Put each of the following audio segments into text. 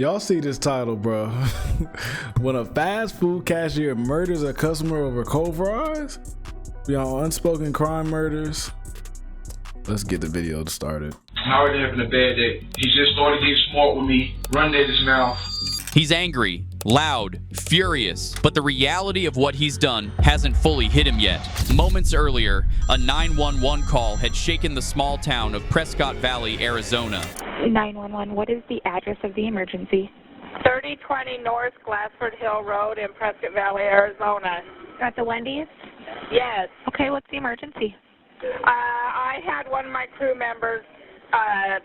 Y'all see this title, bro? When a fast food cashier murders a customer over cold fries? Beyond unspoken crime murders. Let's get the video started. I'm already having a bad day. He just started getting smart with me, running at his mouth. He's angry, loud, furious, but the reality of what he's done hasn't fully hit him yet. Moments earlier, a 911 call had shaken the small town of Prescott Valley, Arizona. 911, what is the address of the emergency? 3020 North Glassford Hill Road in Prescott Valley, Arizona. At the Wendy's? Yes. Okay, what's the emergency? I had one of my crew members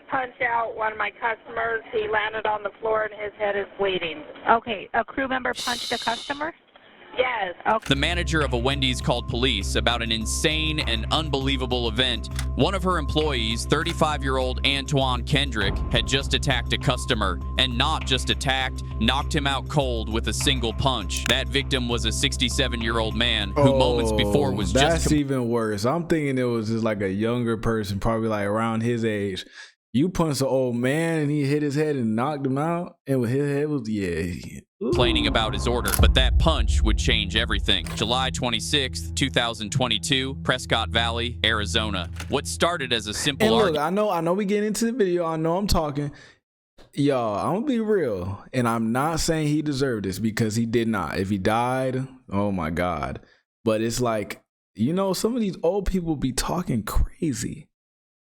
punch out one of my customers. He landed on the floor and his head is bleeding. Okay, a crew member punched a customer? Yes. Okay. The manager of a Wendy's called police about an insane and unbelievable event. One of her employees, 35-year-old Antoine Kendrick, had just attacked a customer, and not just attacked, knocked him out cold with a single punch. That victim was a 67-year-old man who moments before was That's even worse. I'm thinking it was just like a younger person, probably like around his age. You punched an old man and he hit his head and knocked him out, and with his head was complaining about his order, but that punch would change everything. July 26th, 2022, Prescott Valley, Arizona. What started as a simple argument. Look, I know we get into the video. I know I'm talking. Y'all, I'm gonna be real, and I'm not saying he deserved this because he did not. If he died, oh my God. But it's like, you know, some of these old people be talking crazy.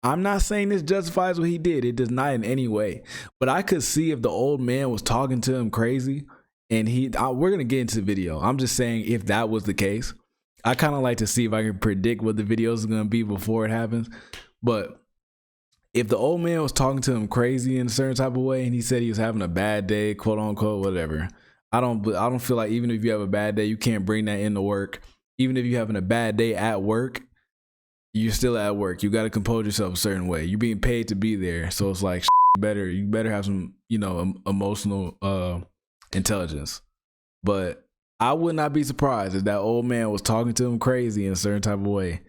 I'm not saying this justifies what he did. It does not in any way. But I could see if the old man was talking to him crazy, and we're going to get into the video. I'm just saying if that was the case. I kind of like to see if I can predict what the video is going to be before it happens. But if the old man was talking to him crazy in a certain type of way, and he said he was having a bad day, quote unquote, whatever. I don't feel like even if you have a bad day, you can't bring that into work. Even if you're having a bad day at work, you're still at work. You got to compose yourself a certain way. You're being paid to be there. So it's like, you better have some, you know, emotional intelligence. But I would not be surprised if that old man was talking to him crazy in a certain type of way,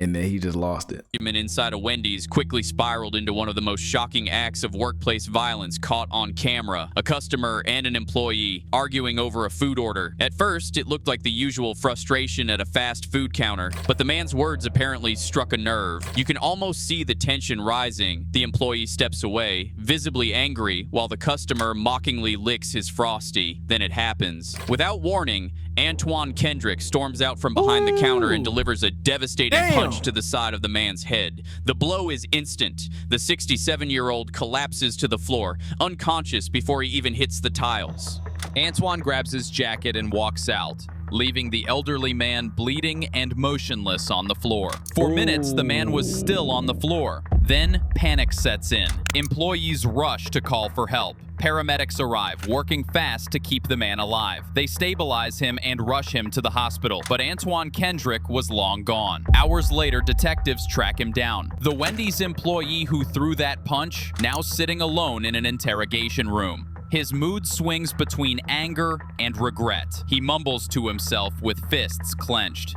and then he just lost it. Inside a Wendy's quickly spiraled into one of the most shocking acts of workplace violence caught on camera. A customer and an employee arguing over a food order. At first, it looked like the usual frustration at a fast food counter, but the man's words apparently struck a nerve. You can almost see the tension rising. The employee steps away, visibly angry, while the customer mockingly licks his Frosty. Then it happens. Without warning, Antoine Kendrick storms out from behind the counter and delivers a devastating punch to the side of the man's head. The blow is instant. The 67-year-old collapses to the floor, unconscious before he even hits the tiles. Antoine grabs his jacket and walks out, leaving the elderly man bleeding and motionless on the floor. For minutes, the man was still on the floor. Then panic sets in. Employees rush to call for help. Paramedics arrive, working fast to keep the man alive. They stabilize him and rush him to the hospital, but Antoine Kendrick was long gone. Hours later, detectives track him down. The Wendy's employee who threw that punch, now sitting alone in an interrogation room. His mood swings between anger and regret. He mumbles to himself with fists clenched.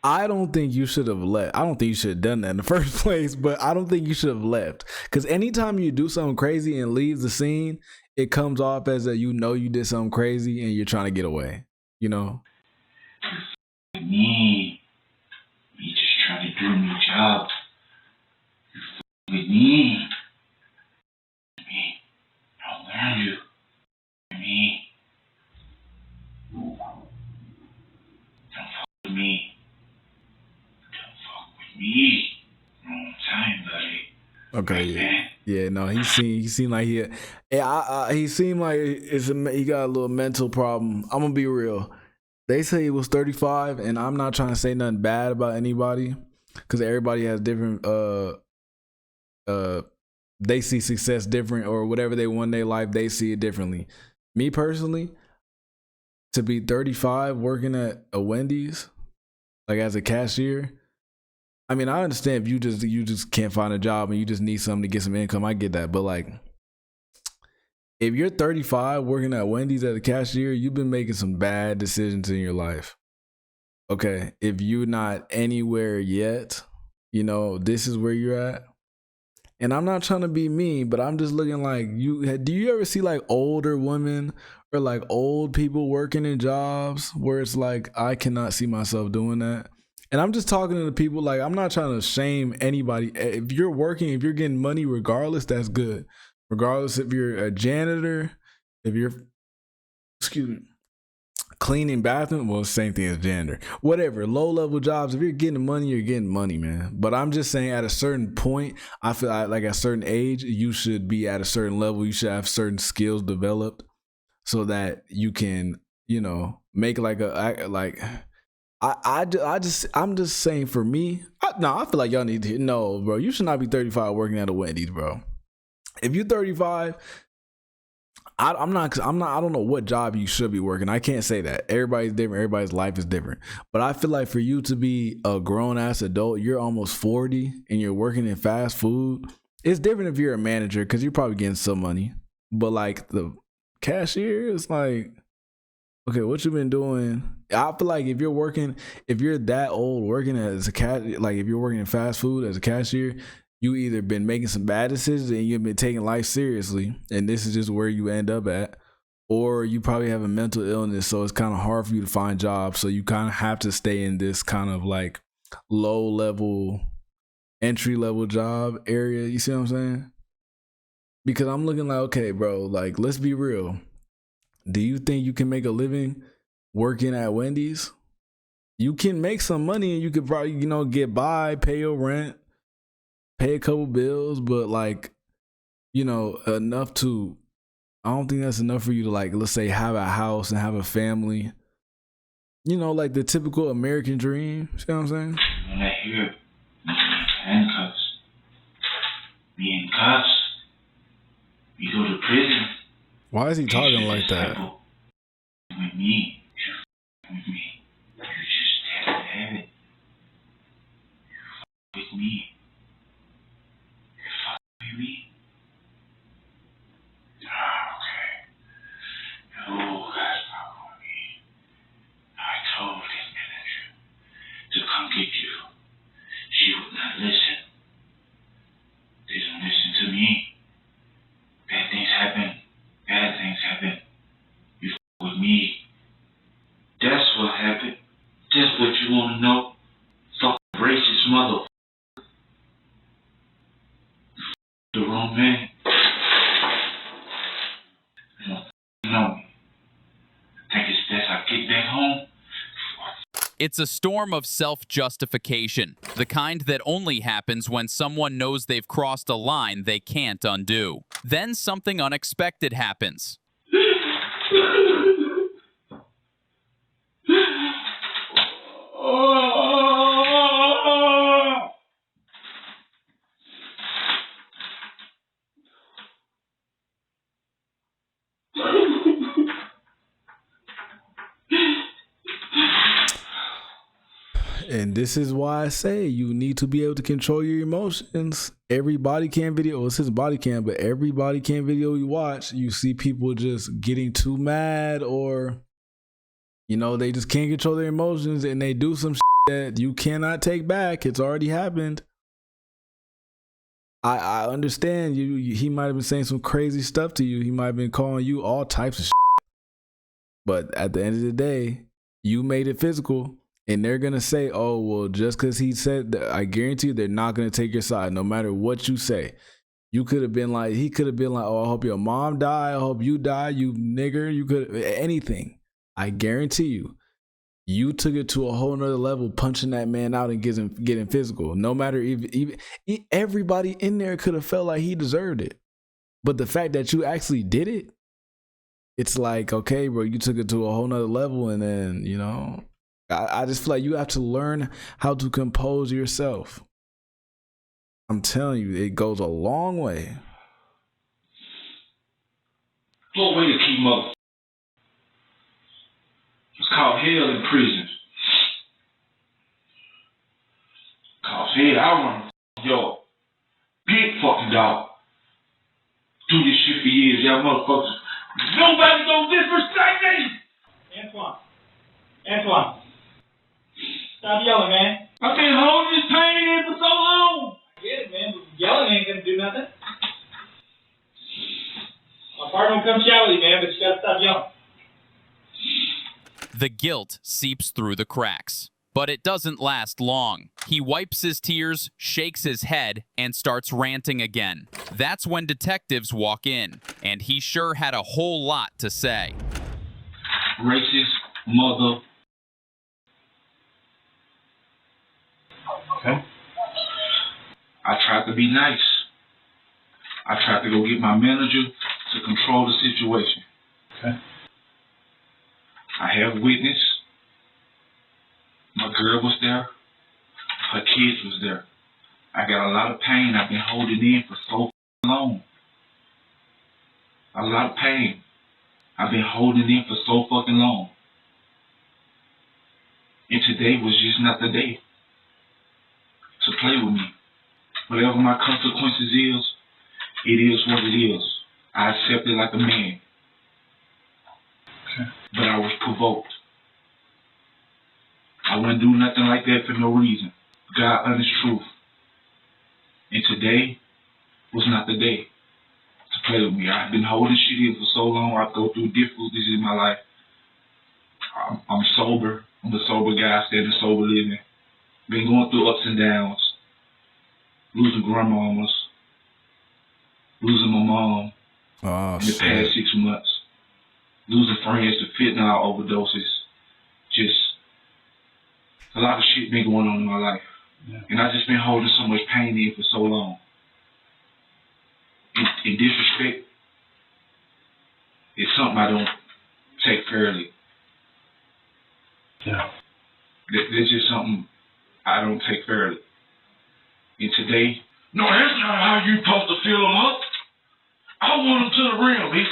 I don't think you should have left. I don't think you should have done that in the first place, but I don't think you should have left. Because anytime you do something crazy and leave the scene, it comes off as that you know you did something crazy and you're trying to get away, you know? Me just trying to do a new job. You with me. I'll learn you. Me. Don't fuck with me. Don't fuck with me. Wrong time, buddy. Okay, right, yeah, no, he seemed like he seemed like he got a little mental problem. I'm gonna be real. They say he was 35, and I'm not trying to say nothing bad about anybody, because everybody has different they see success different, or whatever they want in their life, they see it differently. Me personally, to be 35 working at a Wendy's, like as a cashier, I mean, I understand if you just can't find a job and you just need something to get some income. I get that. But like, if you're 35 working at Wendy's as a cashier, you've been making some bad decisions in your life. Okay. If you're not anywhere yet, you know, this is where you're at. And I'm not trying to be mean, but I'm just looking like do you ever see like older women or like old people working in jobs where it's like, I cannot see myself doing that? And I'm just talking to the people, like, I'm not trying to shame anybody. If you're working, if you're getting money regardless, that's good. Regardless if you're a janitor, if you're, excuse me, cleaning bathroom, well, same thing as janitor. Whatever, low-level jobs, if you're getting money, you're getting money, man. But I'm just saying at a certain point, I feel like at a certain age, you should be at a certain level. You should have certain skills developed so that you can, make I'm just saying for me, I feel like y'all need to know, bro. You should not be 35 working at a Wendy's, bro. If you're 35, I don't know what job you should be working. I can't say that. Everybody's different. Everybody's life is different. But I feel like for you to be a grown ass adult, you're almost 40 and you're working in fast food. It's different if you're a manager because you're probably getting some money. But like the cashier, it's like, okay, what you been doing? I feel like if you're that old working as a like if you're working in fast food as a cashier, you either been making some bad decisions and you've been taking life seriously, and this is just where you end up at, or you probably have a mental illness, so it's kind of hard for you to find jobs. So you kind of have to stay in this kind of like low level, entry level job area. You see what I'm saying? Because I'm looking like, okay, bro, like let's be real. Do you think you can make a living working at Wendy's? You can make some money and you could probably, get by, pay your rent, pay a couple bills, but like, enough to, I don't think that's enough for you to like, let's say have a house and have a family. Like the typical American dream. See what I'm saying? When I hear handcuffs, me in cuffs, we go to prison. Why is he talking like that? With me, with me. You just have it. You with me. You with me. Okay. You guys fuck with me. I told his manager to come get you. She would not listen. They don't listen to me. Bad things happen. Bad things happen. You with me. That's what happened. That's what you want to know. Fucking racist mother. The wrong man. You don't know me. Think it's best I get back home? It's a storm of self-justification, the kind that only happens when someone knows they've crossed a line they can't undo. Then something unexpected happens. And this is why I say you need to be able to control your emotions. Every body cam video, it's his body cam, but every body cam video you watch, you see people just getting too mad or, they just can't control their emotions and they do some shit that you cannot take back. It's already happened. I understand you. He might have been saying some crazy stuff to you. He might have been calling you all types of shit. But at the end of the day, you made it physical. And they're going to say, oh, well, just because he said that, I guarantee you they're not going to take your side no matter what you say. He could have been like, oh, I hope your mom die. I hope you die, you nigger. You could, anything. I guarantee you, you took it to a whole nother level, punching that man out and getting physical. No matter even everybody in there could have felt like he deserved it. But the fact that you actually did it, it's like, okay, bro, you took it to a whole nother level. And then, I just feel like you have to learn how to compose yourself. I'm telling you, it goes a long way. What way to keep up? It's called hell in prison. Cause hell, I run your big fucking dog. Do this shit for years, y'all motherfuckers. Nobody gonna disrespect me! Antoine. Stop yelling, man. I've been holding this pain in for so long. Get it, man. Yelling ain't gonna do nothing. My partner will come shout at you, man, but you gotta stop yelling. The guilt seeps through the cracks. But it doesn't last long. He wipes his tears, shakes his head, and starts ranting again. That's when detectives walk in, and he sure had a whole lot to say. Racist mother. Okay. I tried to be nice. I tried to go get my manager to control the situation. Okay. I have witness. My girl was there. Her kids was there. I got a lot of pain I've been holding in for so long. A lot of pain I've been holding in for so fucking long. And today was just not the day to play with me. Whatever my consequences it is what it is. I accept it like a man. Okay. But I was provoked. I wouldn't do nothing like that for no reason. God, honest truth. And today was not the day to play with me. I've been holding shit in for so long. I go through difficulties in my life. I'm sober. I'm a sober guy, standing sober living. Been going through ups and downs. Losing grandmamas. Losing my mom in the past 6 months. Losing friends to fentanyl overdoses. Just a lot of shit been going on in my life. Yeah. And I just been holding so much pain in for so long. And disrespect is something I don't take fairly. Yeah. There's just something I don't take fairly. And today, no, that's not how you supposed to fill them up. I want them to the rim. He's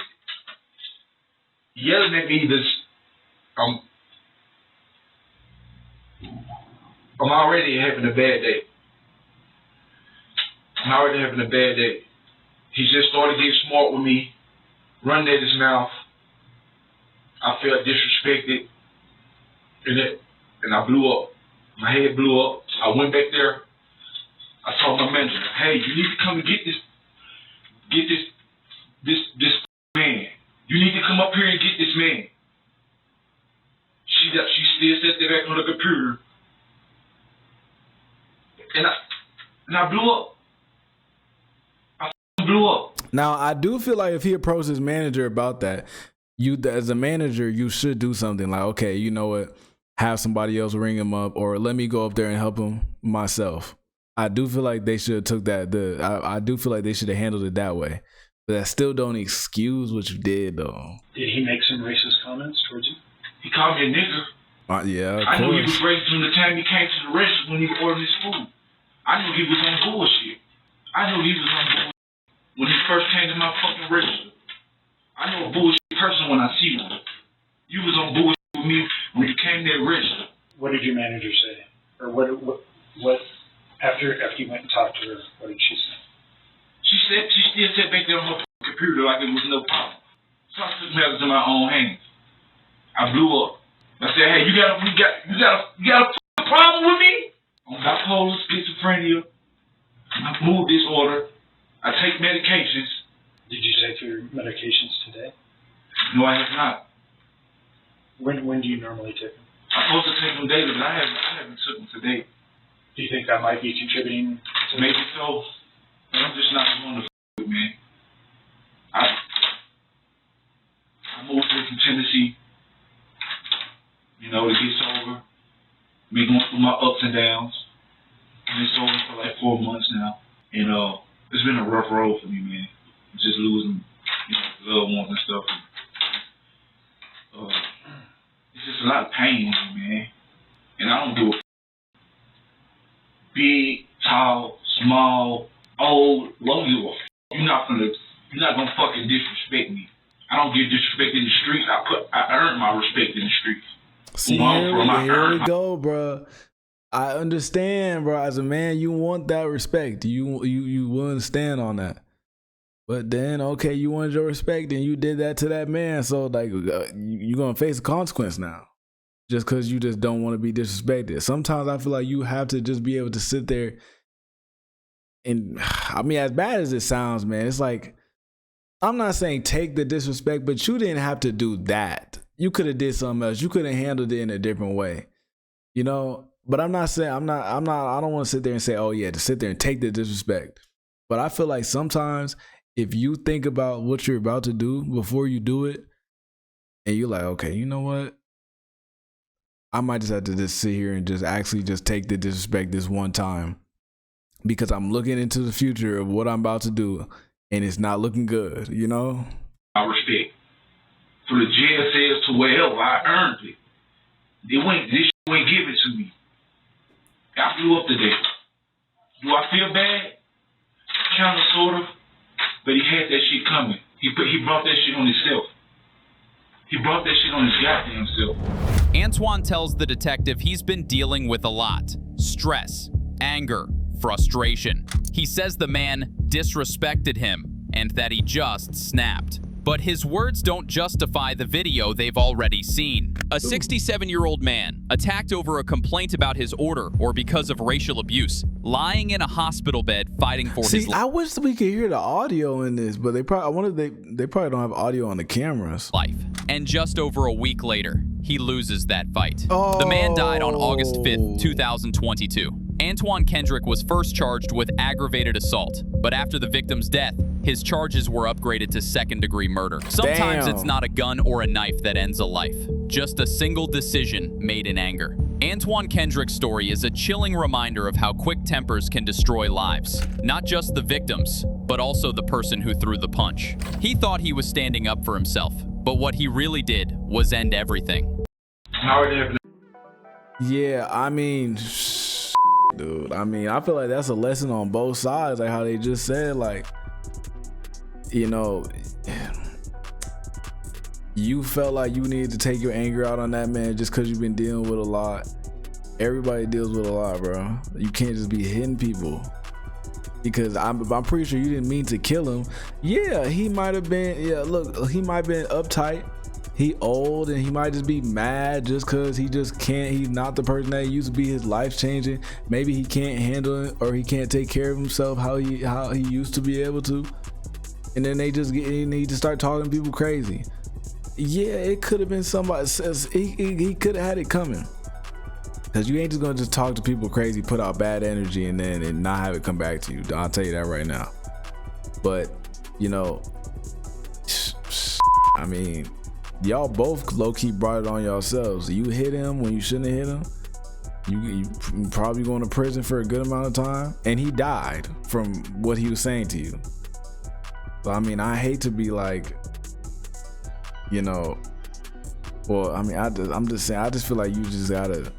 yelling at me this, I'm already having a bad day. I'm already having a bad day. He just started getting smart with me, running at his mouth. I felt disrespected, and I blew up. My head blew up. I went back there. I told my manager, "Hey, you need to come and get this man. You need to come up here and get this man." She still sat there back on the computer. And I blew up. I blew up. Now, I do feel like if he approached his manager about that, you as a manager, you should do something like, okay, you know what, have somebody else ring him up, or let me go up there and help him myself. I do feel like they should have took that. I do feel like they should have handled it that way. But that still don't excuse what you did, though. Did he make some racist comments towards you? He called me a nigger. Yeah, of I knew he course. was racist from the time he came to the restaurant when he ordered his food. I knew he was on bullshit. I knew he was on bullshit when he first came to my fucking restaurant. I know a bullshit person when I see one. You was on bullshit with me when you came to the restaurant. What did your manager say? Or what after you went and talked to her, what did she say? She still sat back there on her computer like it was no problem. So I took matters in my own hands. I blew up. I said, "Hey, you got a problem with me? I'm bipolar, schizophrenia. I move disorder. I take medications." Did you take your medications today? No, I have not. When do you normally take them? I'm supposed to take them daily, but I haven't took them today. Do you think that might be contributing to Maybe so. But I'm just not going to with man. I moved here from Tennessee, to get sober. Been going through my ups and downs. I've been sober for like 4 months now. And it's been a rough road for me, man. Just losing, loved ones and stuff. It's just a lot of pain, man. And I don't give a big, tall, small, old, low give a You're not gonna fucking disrespect me. I don't get disrespect in the streets. I earned my respect in the streets. See, here we go, bro. I understand, bro. As a man, you want that respect. You will stand on that. But then, okay, you wanted your respect and you did that to that man. So, like, you're going to face a consequence now. Just because you just don't want to be disrespected. Sometimes I feel like you have to just be able to sit there and I mean, as bad as it sounds, man, it's like, I'm not saying take the disrespect, but you didn't have to do that. You could have did something else. You could have handled it in a different way, you know. But I'm not saying I don't want to sit there and say, oh yeah, to sit there and take the disrespect. But I feel like sometimes if you think about what you're about to do before you do it, and you're like, okay, you know what? I might just have to just sit here and just actually just take the disrespect this one time, because I'm looking into the future of what I'm about to do, and it's not looking good, you know? I respect. For the jail cells to wherever, I earned it. This shit ain't give it to me. I flew up today. Do I feel bad? Kinda, sort of. But he had that shit coming. He brought that shit on himself. He brought that shit on his goddamn self. Antoine tells the detective he's been dealing with a lot. Stress, anger, frustration. He says the man disrespected him and that he just snapped. But his words don't justify the video they've already seen. A 67-year-old man attacked over a complaint about his order or because of racial abuse, lying in a hospital bed fighting for his life. I wish we could hear the audio in this, but they probably don't have audio on the cameras. And just over a week later, he loses that fight. The man died on August 5th, 2022. Antoine Kendrick was first charged with aggravated assault, but after the victim's death, his charges were upgraded to second-degree murder. Sometimes it's not a gun or a knife that ends a life, just a single decision made in anger. Antoine Kendrick's story is a chilling reminder of how quick tempers can destroy lives, not just the victims, but also the person who threw the punch. He thought he was standing up for himself, but what he really did was end everything. Yeah, I mean, dude, I feel like that's a lesson on both sides, like how they just said, like, you know, you felt like you needed to take your anger out on that man just because you've been dealing with a lot. Everybody deals with a lot, bro. You can't just be hitting people. Because I'm pretty sure you didn't mean to kill him. Yeah, he might have been, he might have been uptight. He old and he might just be mad just because he's not the person that used to be. His life changing. Maybe he can't handle it, or he can't take care of himself how he used to be able to. And then he just start talking to people crazy. Yeah, it could have been somebody. He could have had it coming. Because you ain't just gonna just talk to people crazy, put out bad energy, and not have it come back to you. I'll tell you that right now. But, you know, I mean, y'all both low-key brought it on yourselves. You hit him when you shouldn't have hit him. You probably going to prison for a good amount of time. And he died from what he was saying to you. So, I mean, I hate to be like, you know, well, I mean, I'm just saying, I just feel like you just gotta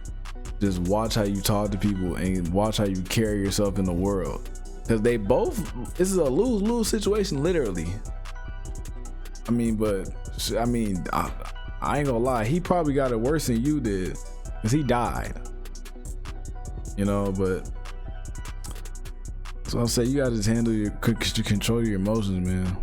just watch how you talk to people and watch how you carry yourself in the world. Because this is a lose-lose situation, literally. I mean, but, I ain't gonna lie, he probably got it worse than you did, because he died. You know, but, so I'll say you gotta just control your emotions, man.